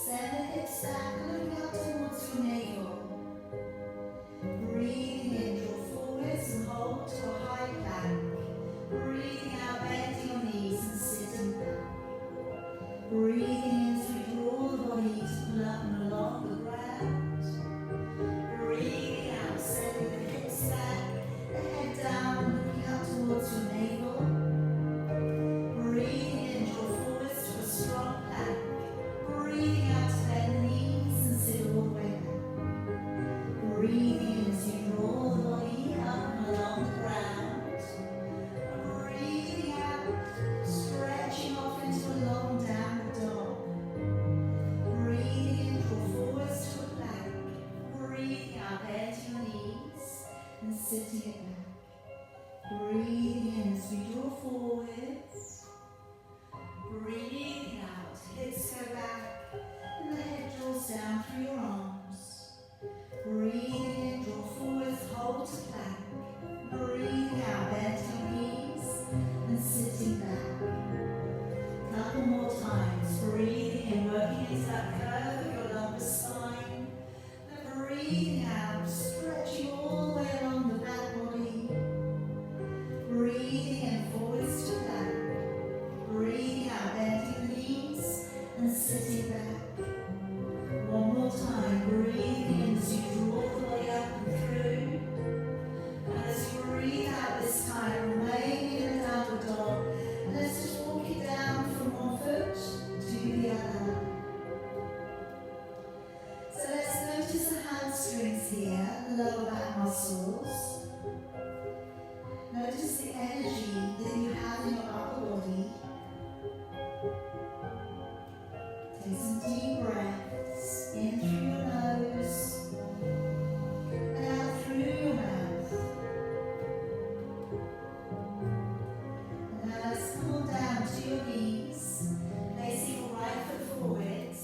Send the hips back, looking up towards your navel. Breathing in, draw forwards and hold to a high plank. Breathing out, bending your knees and sitting back. Breathing in as we draw the body to pull up and along the ground. Breathing out, sending the hips back, the head down, looking up towards your navel. Breathing in, draw forwards to a strong plank. Breathing out to bend the knees and sit all the way back. Breathing in as you draw the body up and along the ground. Breathing out, stretching off into a long downward dog. Breathing in, draw forwards to a plank. Breathing out, bend your knees and sitting it back. Breathing in as we draw forwards. Breathing out, hips go back and the head draws down through your arms. Breathing in, draw forwards, hold to plank. Breathing out, bend your knees and sitting back. Couple more times. Breathing in, working into that curve of your lumbar spine. And breathing out, stretching all the way along the back body. Breathing in, forwards to plank. Breathing out, bending the knees and sitting back. One more time, breathing in as you draw the body up and through. And as you breathe out this time, remain in a downward dog. And let's just walk it down from one foot to the other. So let's notice the hamstrings here, the lower back muscles. Notice the energy that you have in your upper body. Take some deep breaths in through your nose and out through your mouth. And now let's come on down to your knees, placing your right foot forwards.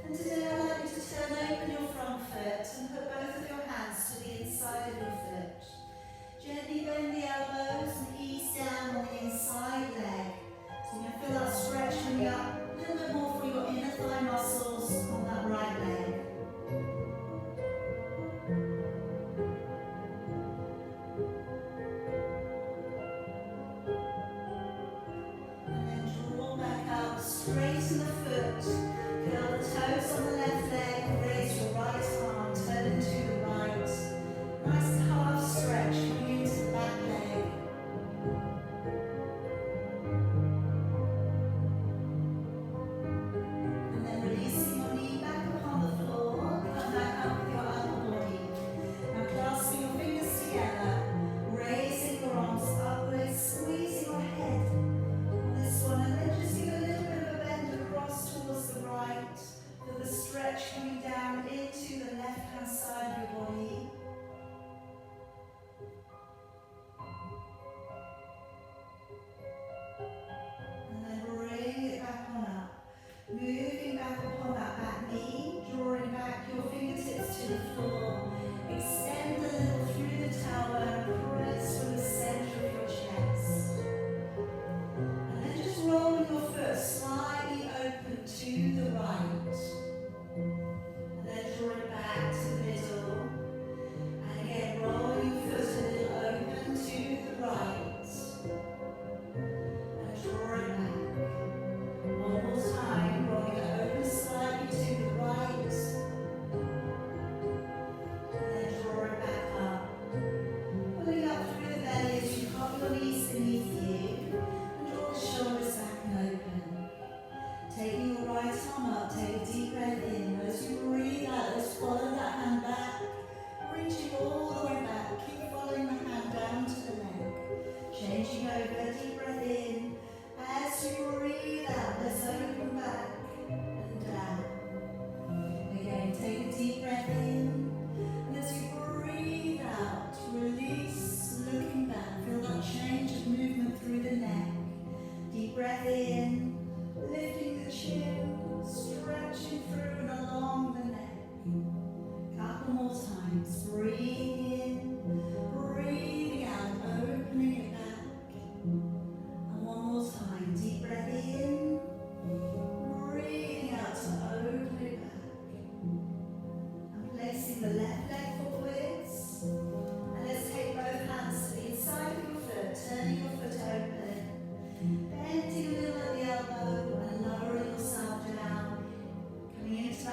And today I'd like you to turn open your front foot and put both of your hands to the inside of your foot. Gently bend the elbows and ease down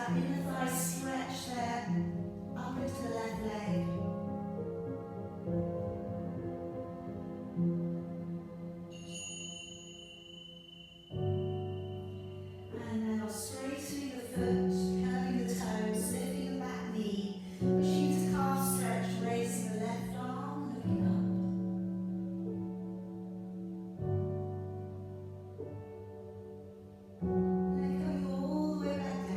that inner thigh stretch there, up into the left leg. And now straightening the foot, curling the toes, lifting the back knee, pushing to calf stretch, raising the left arm, looking up. And then coming all the way back down.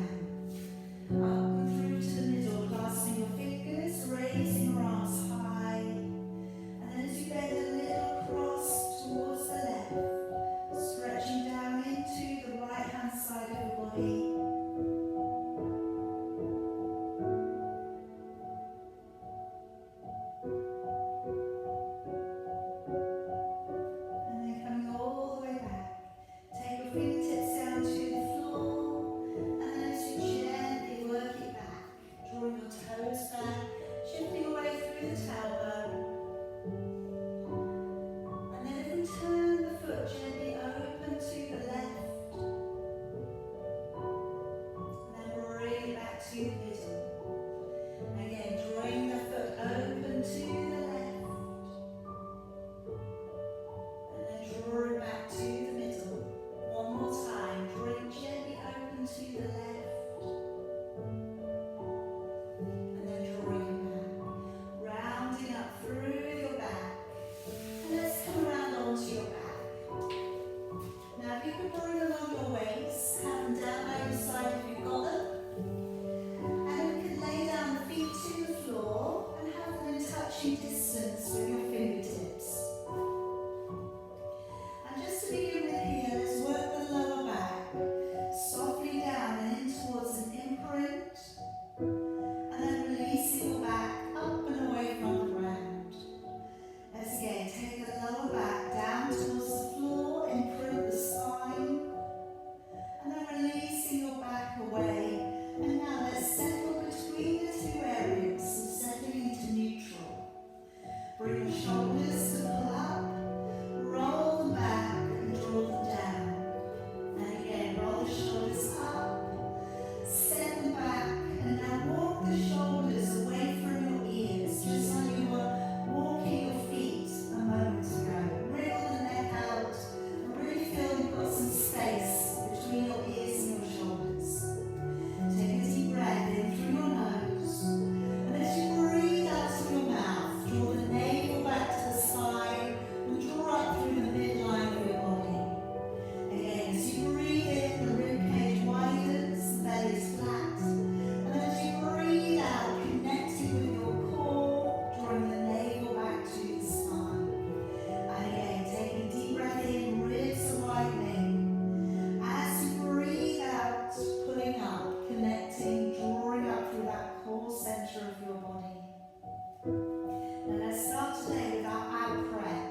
Up and through to the middle, clasping your fingers, raising your arms high. And then as you bend a little across towards the left, stretching down into the right hand side of your body. And then coming all the way back. Take your fingertips down to the floor. And then as you gently work it back, drawing your toes back, shifting away through the tailbone. And then if we turn the foot gently open to the left, and then bring it back to the middle. Again, drawing the foot open to the left, and then draw it back to the middle. One more time, drawing gently open to the left, and then drawing it back, rounding up through your back. And let's come around onto your back. Now if you can bring along your weights, have them down by your side if you've got them. And you can lay down the feet to the floor and have them in touching distance with your fingertips. And just to begin with here, let's work the lower back, softly down and in towards an imprint. And then releasing your back up and away from the ground. Let's again take the lower back down towards the floor, imprint the spine, and then releasing your back away. And now let's settle between the two areas and settling into neutral. Bring the shoulders to pull up, roll them back and draw them down. And again, roll the shoulders up, set them back, and now walk the shoulders away from your ears, just like you were walking your feet a moment ago. Wriggle the neck out and really feel you've got some space between your ears and your shoulders. Take a deep breath in through your nose, and as you breathe out through your mouth, draw the navel back to the spine and draw up through the midline of your body. Again, as you breathe in, the rib cage widens, the belly is flat, and then as you breathe out, connecting with your core, drawing the navel back to the spine. And again, taking a deep breath in, ribs are widening. As you breathe out, pulling up, connecting, drawing up through that core center of your body. Now let's start today with our ab prep.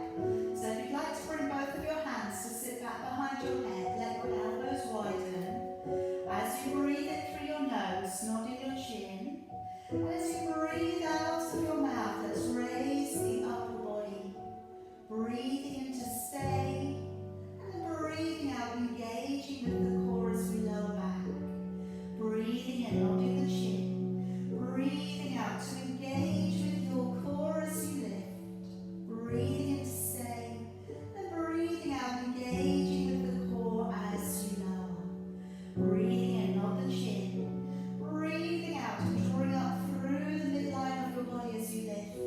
So if you'd like to bring both of your hands to sit back behind your head, let your elbows widen. As you breathe in through your nose, nodding your chin. And as you breathe out through your mouth, let's raise the upper body. Breathing in to stay, and then breathing out, engaging with the core as we lower back. Breathing in, nodding the chin. Breathing out to engage with your core as you lift. Breathing in to stay, and breathing out, engaging with the core as you lower. Breathing in, nod the chin. Breathing out and drawing up through the midline of your body as you lift.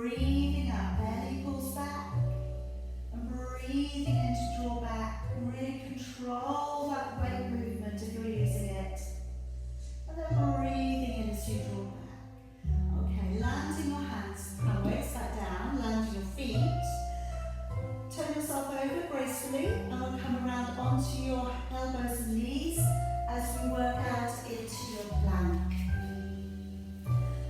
Breathing out, belly pulls back. And breathing in to draw back. And really control that weight movement if you're using it. And then breathing in as you draw back. Okay, landing your hands, palm weights back down, landing your feet. Turn yourself over gracefully and we'll come around onto your elbows and knees as we work out into your plank.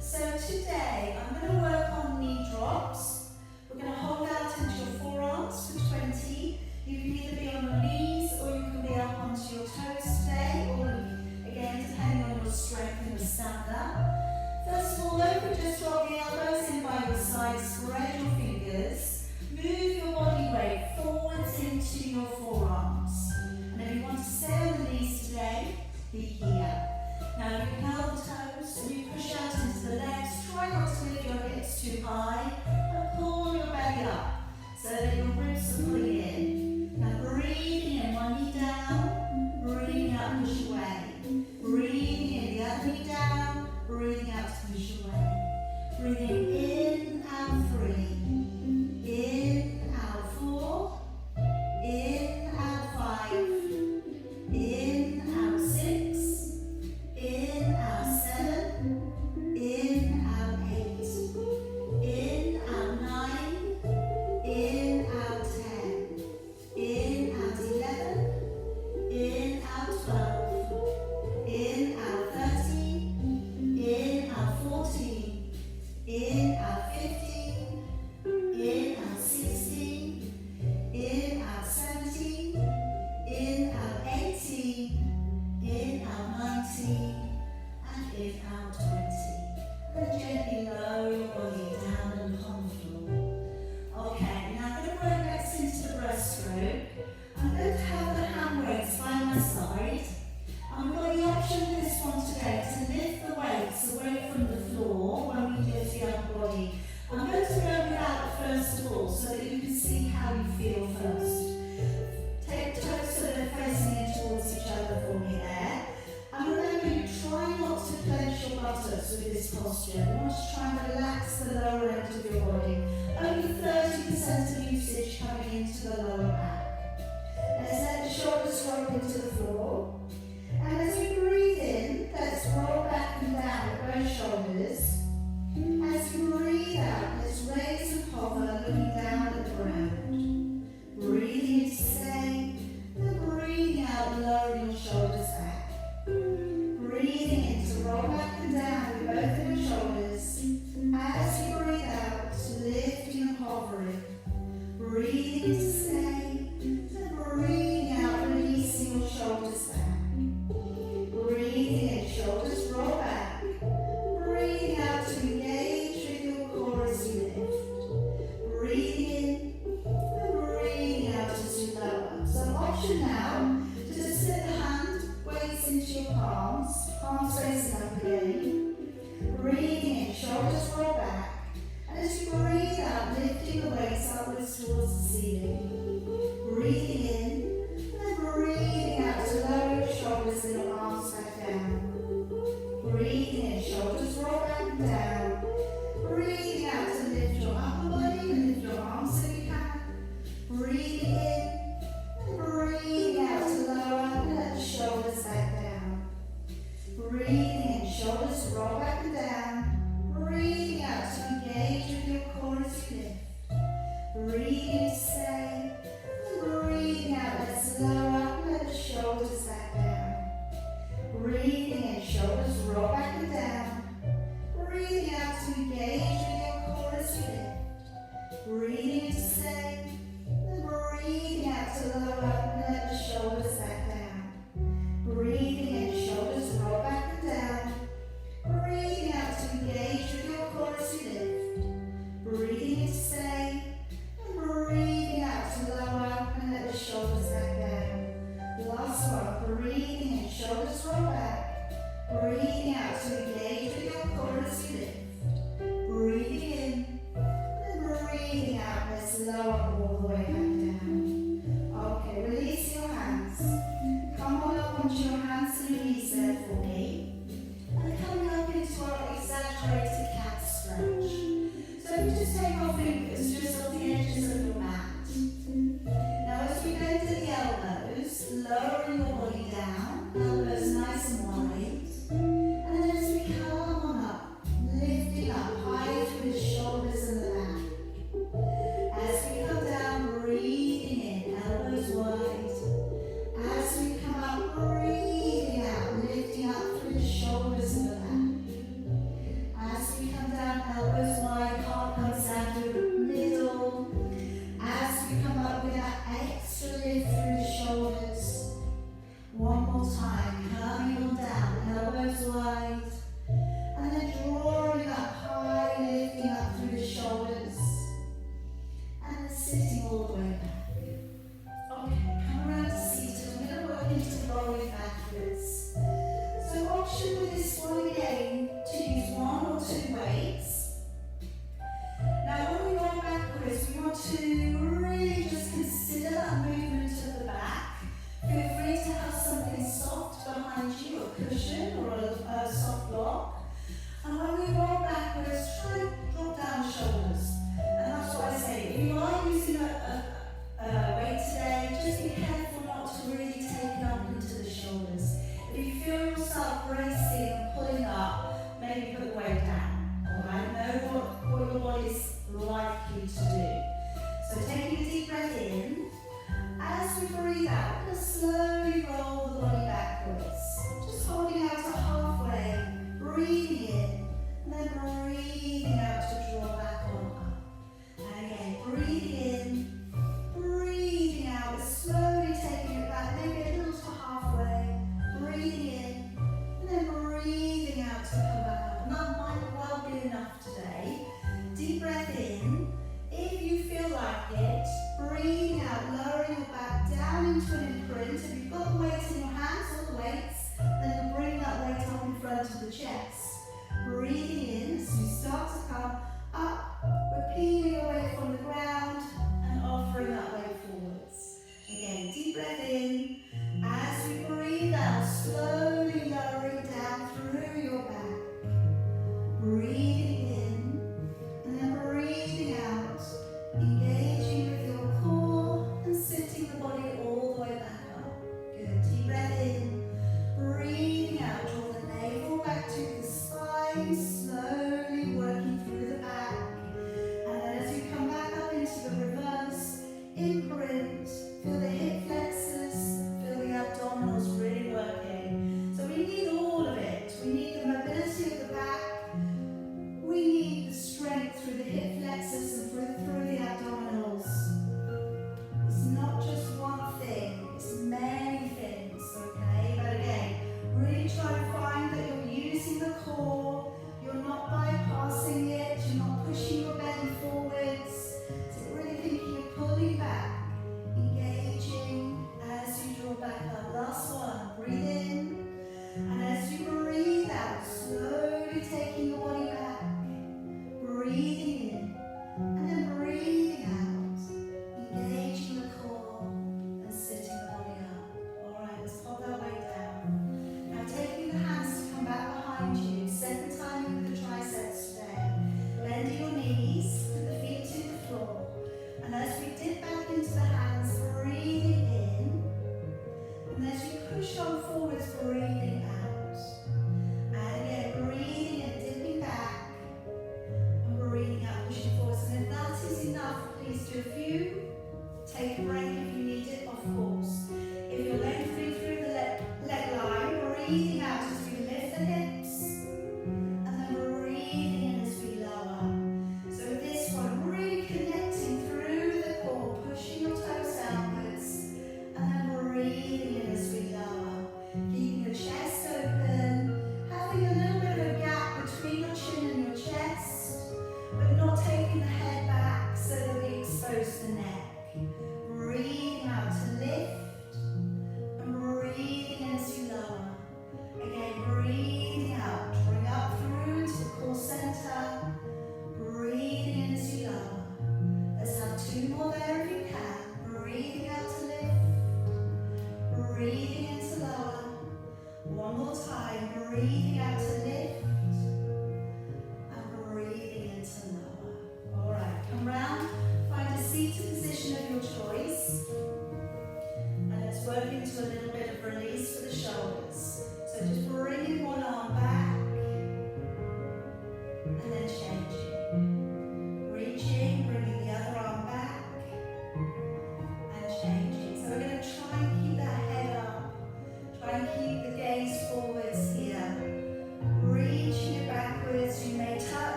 So today I'm going to work on knee drops. We're going to hold out into your forearms for 20. You can either be on your knees or you can be up onto your toes today, or again depending on your strength in the stand-up. First of all, over, just drop the elbows in by your side, spread your fingers. Move your body weight forwards into your forearms. And if you want to stay on the knees today, be here. Now you held the toes and you push out into the legs. Try not to lift your hips too high and pull your belly up so that your ribs are pulling in. Now breathing in, one knee down, breathing out, push away. Breathing in, the other knee down, breathing out to push away. Breathing in and 3. In, out 4, in, out 5, in, out 6, in, out 7, in, out 8, in, out 9, in, out 10, in, out 11, in, out 12, in, out 13, in, out 14, in, out 15, in, out 16, in, out 17, in, out 18, in, out 19, and in, out 20. And gently lower your body down and on the floor. Okay, now I'm going to work next into the breaststroke. I'm going to have the hand weights by my side. I've got the option for this one today to lift the weights away from the floor when we lift the upper body. I'm going to go without first of all so that you can see how you feel first. Take the toes so that they're facing in towards each other for me there. And remember, you try not to clench your buttocks with this posture. You want to try and relax the lower end of your body. Only 30% of usage coming into the lower back. Let's let the shoulders roll into the floor. And as we breathe in, let's roll back and down with both shoulders. As you breathe out, let's raise and hover, looking down at the ground. Breathing in to stay, and breathing out, lowering your shoulders back. Breathing in to roll back and down with both of your shoulders. As you breathe out, lifting and hovering. Breathing in to stay, and breathing out, releasing your shoulders back. Breathing in, shoulders roll back. Breathing out to engage with your core as you lift. Breathing in and breathing out as you lower. So option now to just sit the hand weights into your palms, palms facing up again. Breathing in, shoulders roll back. And as you breathe out, lifting the weights upwards towards the ceiling. Breathing in and breathing out to lower your shoulders and your arms back down. Breathing in, shoulders roll back and down. Breathing out to lift your upper body and lift your arms if you can. Breathing in and breathing out to lower and let the shoulders back down. Breathing in, shoulders roll back and down. Breathing out to engage with your core as you lift. Breathing in to stay. And breathing out, let's lower and let the shoulders back down. Breathing in, shoulders roll back and down. Breathing out to engage with your core as you lift. Breathing in to stay. And breathing out to lower and let the shoulders back down. Breathing in, shoulders roll back and down. Breathing out to engage with your core as you lift. Breathing in to stay. And breathing out to lower and let the shoulders back down. Last one. Breathing in, shoulders roll back. Breathing out to engage with your core as you lift. Breathing in and breathing out. Let's lower all the way back down. Okay, release your hands. Come on up onto your hands and knees there for me. And coming up into our exaggerated cat stretch. So if you just take our fingers just on the edges of your mat. Now as we go to the elbows, lowering your body down, elbows nice and wide. And then as we come on up, lifting up high through the shoulders and the back. As we come down, breathing in, elbows wide. As we come up, breathing out, lifting up through the shoulders and the back. As we come down, elbows wide, heart comes down through the middle.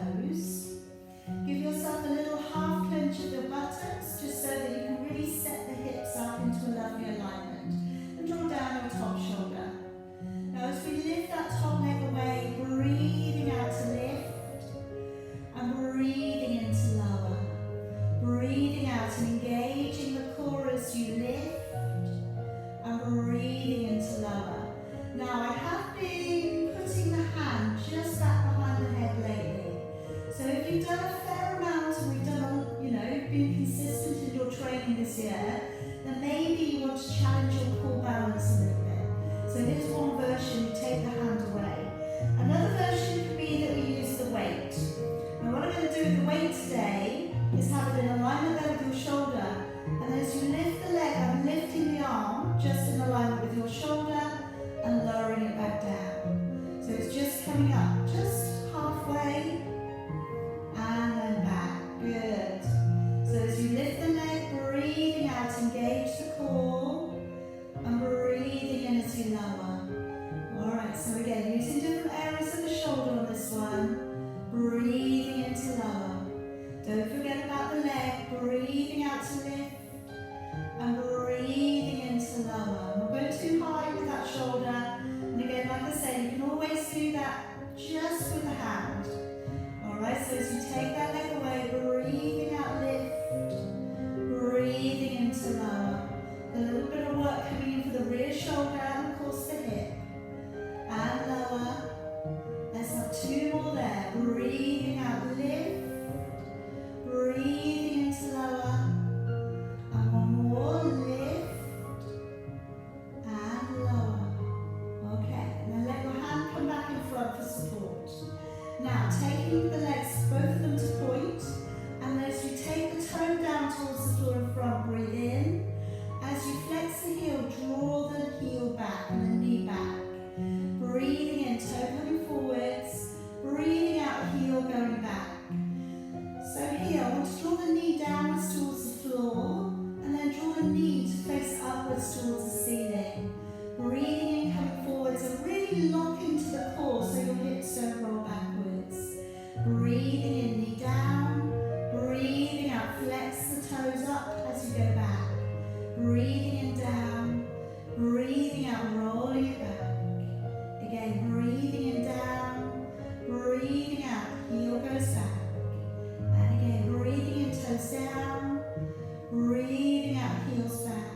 toes. Give yourself a little half clench of your buttocks, just so that you can really set the hips up into a lovely alignment. And draw down your top shoulder. Now as we lift that top leg away, breathing out to lift, and breathing into lower. Breathing out and engaging the core as you lift, and breathing into lower. Now I have been putting the hand just back behind the head lately. So if you've done a fair amount and we've done, been consistent in your training this year, then maybe you want to challenge your core balance a little bit. So here's one version, you take the hand away. Another version could be that we use the weight. Now what I'm going to do with the weight today is have it in alignment there with your shoulder, and as you lift the leg, I'm lifting the arm just in alignment with your shoulder and lowering it back down. So it's just coming up, just halfway, and then back. Good. So as you lift the leg, breathing out, engage the core, and breathing in as you lower. Alright, so again, using different areas of the shoulder on this one, breathing into lower. Don't forget about the leg, breathing out to lift, and breathing into lower. Not going too high with that shoulder, and again, like I said, you can always do that just with the hand. Alright, so as you take that leg away, breathing out, lift, breathing into lower. A little bit of work coming in for the rear shoulder and of course the hip. And lower. Let's have two more there. Breathing out, lift, breathing into lower. And one more, lift, and lower. Okay, and then let your hand come back in front for support. Now, taking the legs, both of them to point, and as you take the toe down towards the floor in front, breathe in. As you flex the heel, draw the heel back and the knee back. Breathing in, toe coming forwards, breathing out, heel going back. So here, I want to draw the knee downwards towards the floor, and then draw the knee to face upwards towards the ceiling. Breathing in, coming forwards, and really lock into the core so your hips don't roll backwards. Breathing in, knee down. Breathing out, flex the toes up as you go back. Breathing in, down. Breathing out, rolling it back. Again, breathing in, down. Breathing out, heel goes back. And again, breathing in, toes down. Breathing out, heels back.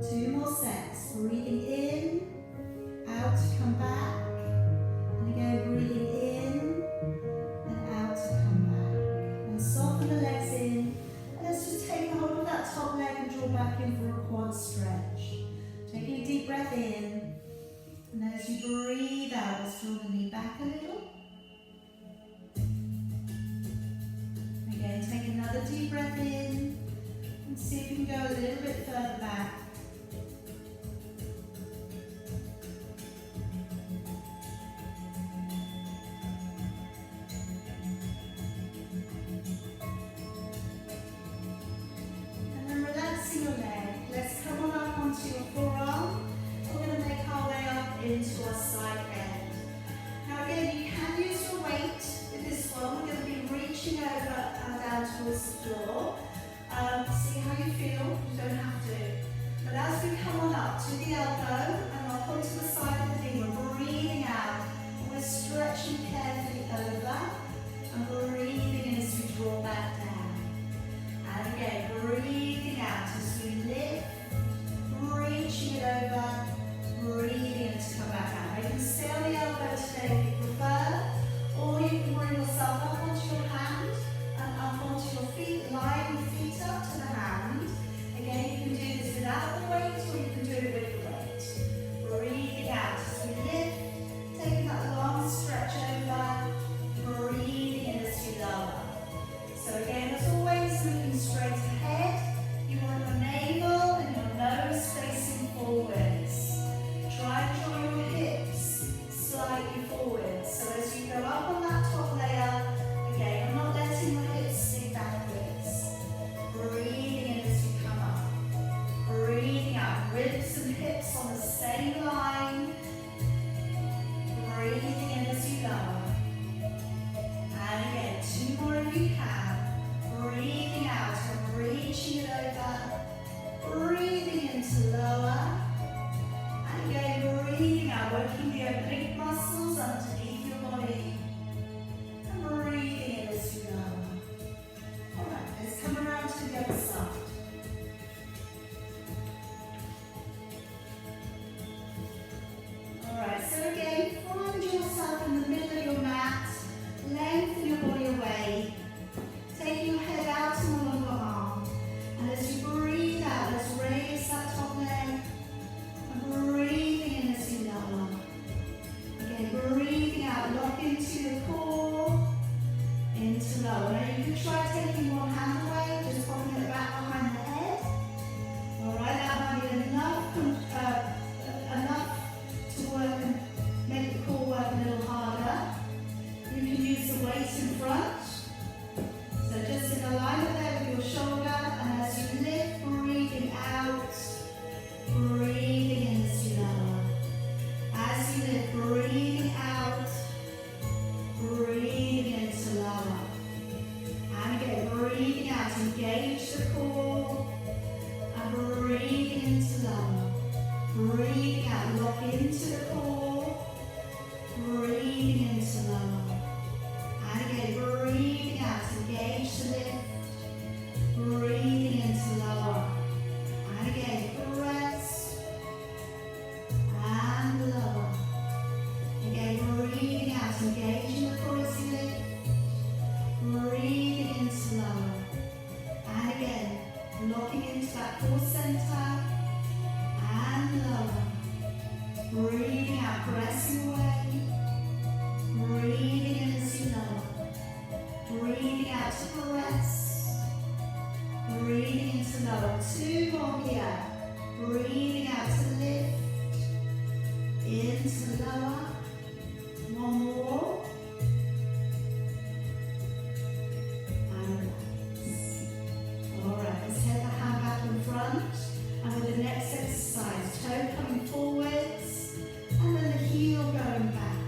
Two more sets. Breathing in, out to come back. And again, breathing in and out to come back. And soften the legs in. And let's just take a hold of that top leg and draw back in for a quad stretch. Taking a deep breath in. And as you breathe out, let's draw the knee back a little. Again, take another deep breath in. And see if you can go a little bit further back. And then relaxing your leg. Let's come on up onto your forearm. We're going to make our way up into a side bend. Now again, you can use your weight with this one. We're going to be reaching over and down towards the floor. See how you feel, you don't have to. But as we come on up to the elbow and up onto the side of the knee, we're breathing out and we're stretching carefully over and breathing in as we draw back down. And again, breathing out as we lift, reaching it over, breathing in to come back out. You can stay on the elbow today if you prefer, or you can bring yourself up onto your hand and up onto your feet, line your feet up to the hand. Again, you can do this without the weight or you can do it with the weight. Breathing out as we lift, taking that long stretch over, breathing lengthen your body away. Taking your head out and along your arm. And as you breathe out, let's raise that top leg. And breathing in as you lower. Again, breathing out, lock into your core. Into lower. Now you can try taking one hand away, just popping it back behind the head. Alright, that might be enough to work and make the core work a little harder. You can use the weight in front. So just in alignment there with your shoulder, and as you lift, breathing out, breathing in as you lower. As you lift, breathing out, breathing into lower. And again, breathing out, engage the core, and breathing into lower. Breathing out, lock into the core, breathing into lower. And again, breathing out, engage the lift, breathing into lower. And again, press and lower. Again, breathing out, engaging the core as you lift, breathing into lower. And again, locking into that core center and lower. Breathing out, pressing away. Breathing in as you lower. Breathing out to press. Breathing into lower. Two more here. Breathing out to lift. Into lower. One more. And relax. Alright, let's take the hand back in front. And with the next exercise, toe coming forwards. And then the heel going back.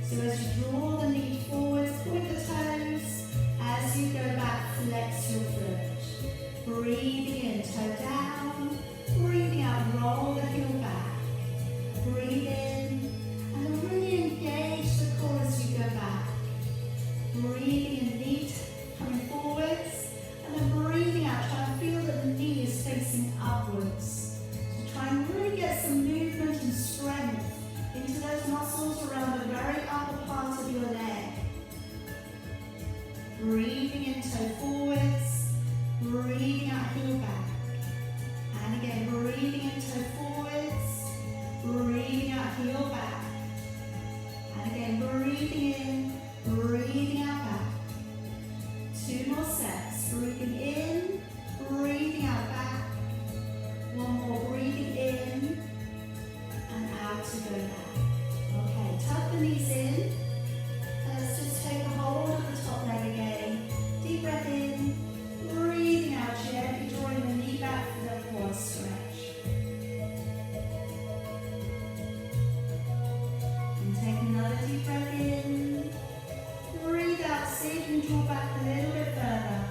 So as you draw the knee forwards, point the toes. As you go back, flex your foot. Breathing in, toe down. Breathing out, roll the heel back. Breathe in, and then really engage the core as you go back. Breathing in, knee coming forwards. And then breathing out, try and feel that the knee is facing upwards. So try and really get some movement and strength into those muscles around the very upper part of your leg. Breathing in, toe forwards, breathing out, heel back. And again, breathing in, toe forwards, breathing out, heel back. And again, breathing in, breathing out back. Two more sets, breathing in, breathing out back. One more, breathing in, and out to go back. Okay, tuck the knees in. Let's just take a hold of the top leg again. Deep breath in, breathing out, gently drawing the knee back for the quad stretch. And take another deep breath in. Breathe out, see if you can draw back a little bit further.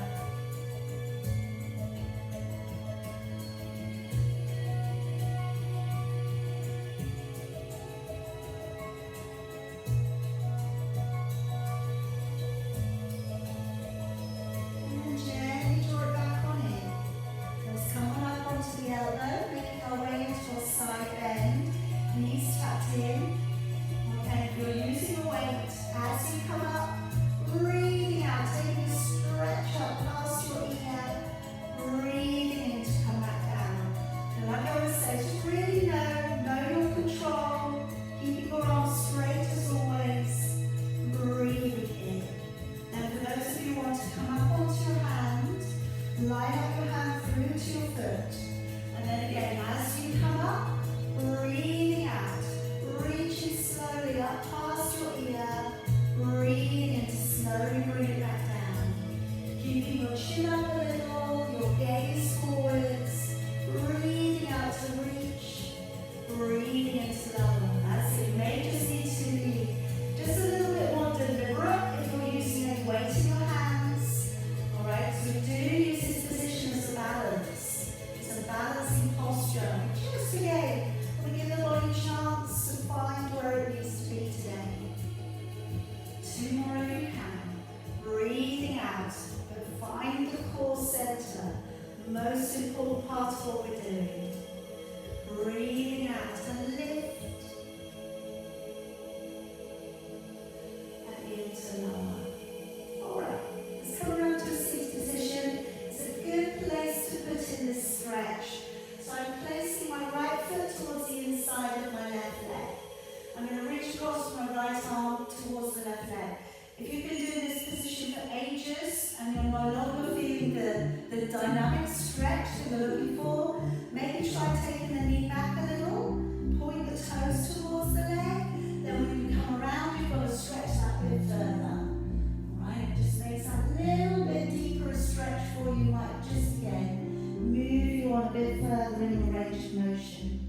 Most important part of what we're doing. Breathing out and lift. And into lower. bit further in your range of motion.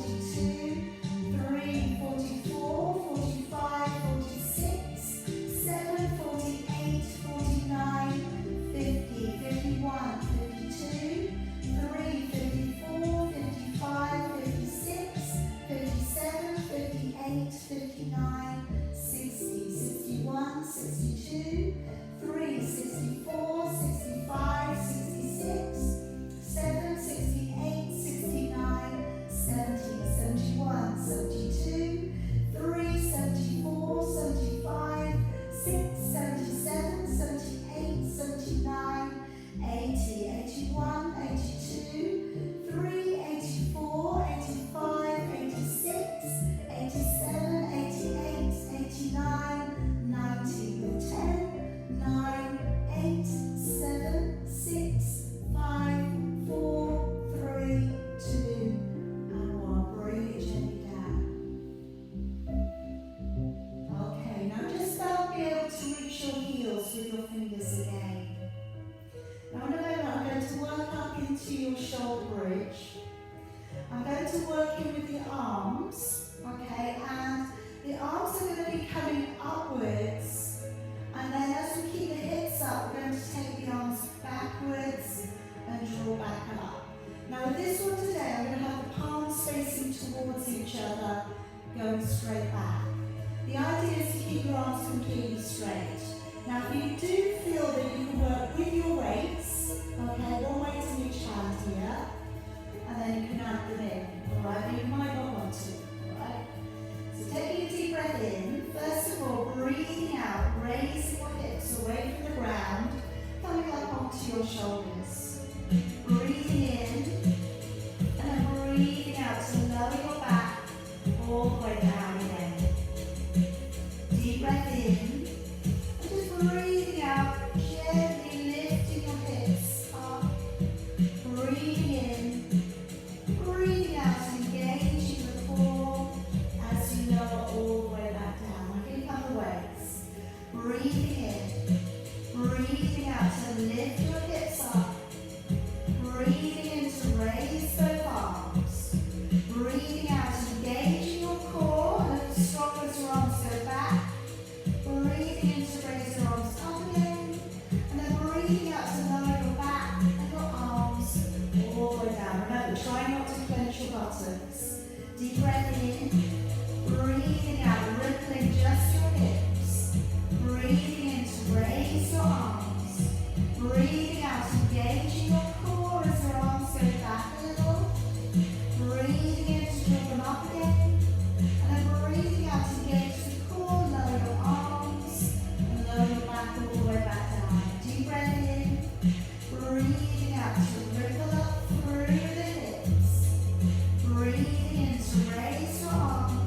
42, 3, 44, 45, 46, 7, 48, 49, 50, 51, 52, 3, 54, 55, 56, 57, 58, 59, 60, 61, 62, 3, 64, 65, 66, 7, 68, 69, 70, 71, 72, 3, 74, 75, 6, 77, 78, 79, 80, 81, 82, 3, 84, 85, 86, 87, 88, 89, 90 with 10, 9, 8, 7, 6, 5, 4, 3, 2, and 1. Breathe it gently down. Okay, now just about be able to reach your heels with your fingers again. Now in a moment I'm going to work up into your shoulder bridge. I'm going to work in with the arms, okay, and the arms are going to be coming upwards, and then as we keep the hips up, we're going to take the arms backwards and draw back up. Now with this one today, I'm going to have the palms facing towards each other, going straight back. The idea is to keep your arms completely straight. Now if you do feel that you can work with your weights, okay, one weight in each hand here, and then you can add them in, alright, but you might not want to, alright? So taking a deep breath in, first of all, breathing out, raising your hips away from the ground, coming up onto your shoulders. Breathing in, and then breathing out to lower your back, all the way down again. Deep breath in, and just breathing out, gently lifting your hips up. Breathing in, breathing out, engaging the core as you lower all the way back down. Here come the weights. Breathing in, breathing out to lift your hips up. Breathing in to raise both arms. Breathing out, engaging your core and strong as your arms go back. Breathing in to raise your arms up again. And then breathing out to lower your back and your arms all the way down. Remember, try not to clench your buttocks. Deep breath in. Breathing out, rippling just your hips. Breathing in to raise your arms. Breathing out, engaging your core as your arms go back a little. Breathing in to draw them up again. And then breathing out, engage the core, lower your arms, and lower your back all the way back down. Deep breath in. Breathing out to ripple up through the hips. Breathing in to raise your arms.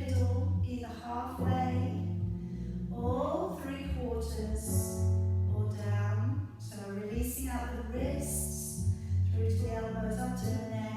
middle, either halfway or 3/4 or down. So we're releasing out the wrists through to the elbows, up to the neck.